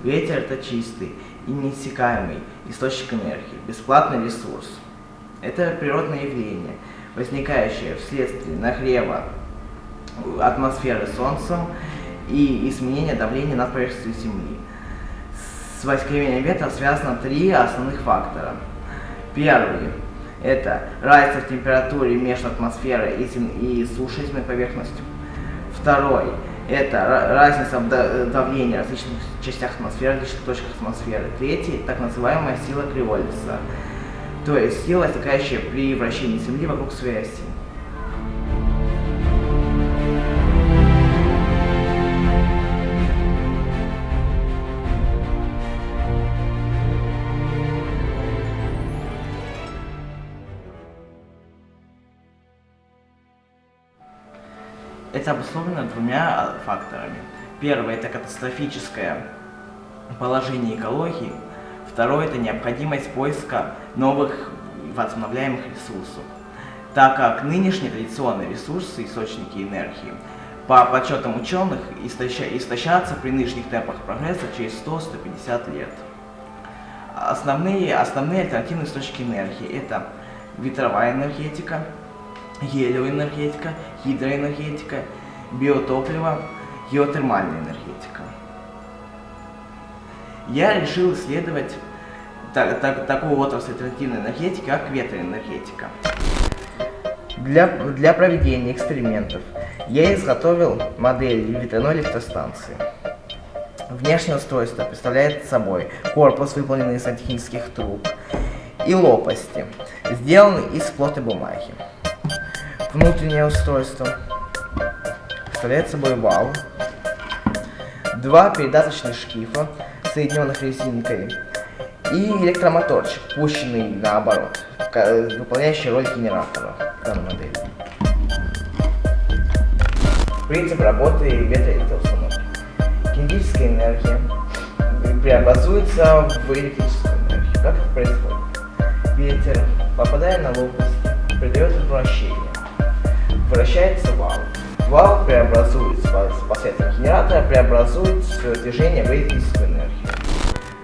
Ветер – это чистый и неиссякаемый источник энергии, бесплатный ресурс. Это природное явление, возникающее вследствие нагрева атмосферы Солнцем и изменения давления над поверхностью Земли. С возникновением ветра связано три основных фактора. Первый – это разница в температуре между атмосферой и сушей поверхностью. Второй – это разница в давлении в различных частях атмосферы, в различных точках атмосферы. Третий – так называемая сила Криолиса, то есть сила, возникающая при вращении Земли вокруг своей оси. Это обусловлено двумя факторами. Первый – это катастрофическое положение экологии. Второй – это необходимость поиска новых возобновляемых ресурсов, так как нынешние традиционные ресурсы, источники энергии, по подсчетам ученых, истощатся при нынешних темпах прогресса через 100-150 лет. Основные альтернативные источники энергии – это ветровая энергетика, гелиевая энергетика, гидроэнергетика, биотопливо, геотермальная энергетика. Я решил исследовать такую отрасль альтернативной энергетики, как ветроэнергетика. Для проведения экспериментов я изготовил модель ветряной электростанции. Внешнее устройство представляет собой корпус, выполненный из сантехнических труб, и лопасти, сделанные из плотной бумаги. Внутреннее устройство представляет собой вал, два передаточных шкифа, соединенных резинкой, и электромоторчик, пущенный наоборот, выполняющий роль генератора в данной модели. Принцип работы ветроэлектроустановки. Кинетическая энергия преобразуется в электрическую энергию. Как это происходит? Ветер, попадая на лопасть, придает вращение. Вращается вал. Вал преобразуется посредством генератора, преобразует движение в электрическую энергию.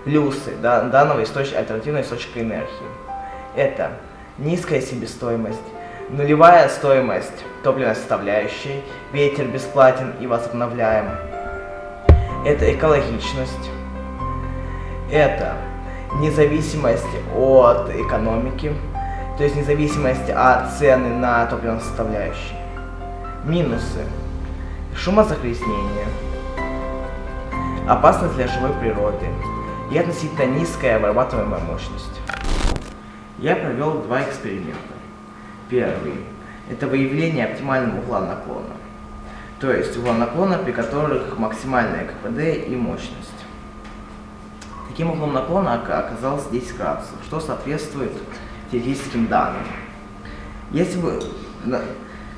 Плюсы данного альтернативного источника энергии – это низкая себестоимость, нулевая стоимость топливной составляющей, ветер бесплатен и возобновляем. Это экологичность, это независимость от экономики, то есть независимость от цены на топливную составляющую. Минусы – шумозагрязнение, опасность для живой природы и относительно низкая вырабатываемая мощность. Я провел два эксперимента. Первый – это выявление оптимального угла наклона, то есть угла наклона, при которых максимальная КПД и мощность. Таким углом наклона оказалось 10 градусов, что соответствует теоретическим данным. Если бы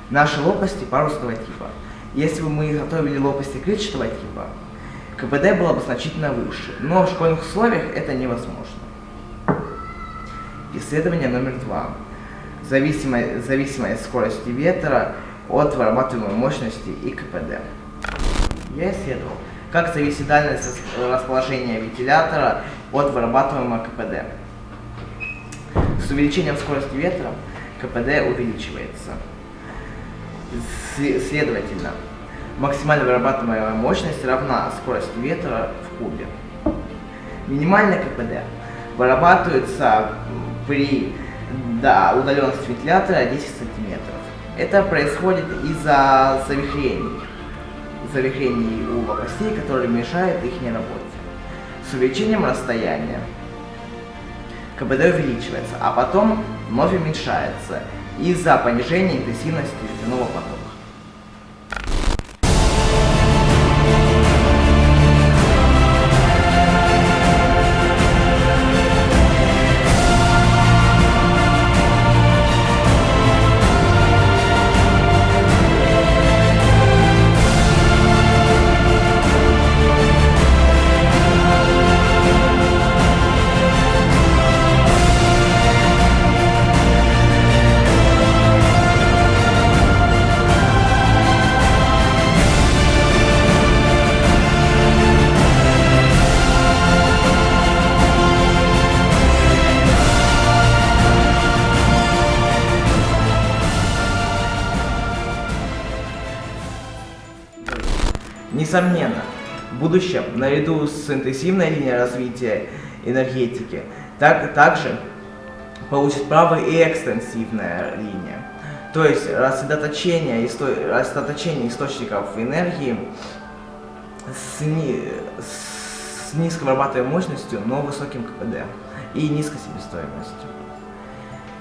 наши лопасти парусного типа, если бы мы изготовили лопасти крыльчатого типа, КПД было бы значительно выше, но в школьных условиях это невозможно. Исследование номер 2. Зависимость скорости ветра от вырабатываемой мощности и КПД. Я исследовал, как зависит дальность расположения вентилятора от вырабатываемого КПД. С увеличением скорости ветра КПД увеличивается. Следовательно, максимально вырабатываемая мощность равна скорости ветра в кубе. Минимальный КПД вырабатывается при удаленности вентилятора 10 см. Это происходит из-за завихрений у лопастей, которые мешают их работе. С увеличением расстояния КПД увеличивается, а потом вновь уменьшается из-за понижения интенсивности ветряного потока. Несомненно, в будущем, наряду с интенсивной линией развития энергетики, также получит право и экстенсивная линия. То есть рассредоточение источников энергии с низкой вырабатываемой мощностью, но высоким КПД и низкой себестоимостью.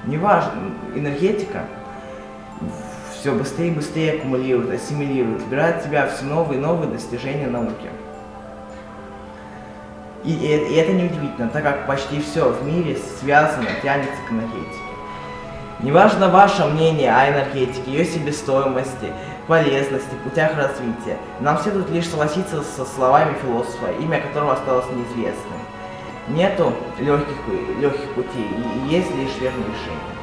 Неважно, энергетика все быстрее и быстрее аккумулирует, ассимилирует, вбирает в себя все новые и новые достижения науки. И это неудивительно, так как почти все в мире связано, тянется к энергетике. Неважно ваше мнение о энергетике, ее себестоимости, полезности, путях развития, нам следует лишь согласиться со словами философа, имя которого осталось неизвестным. Нету легких путей, и есть лишь верные решения.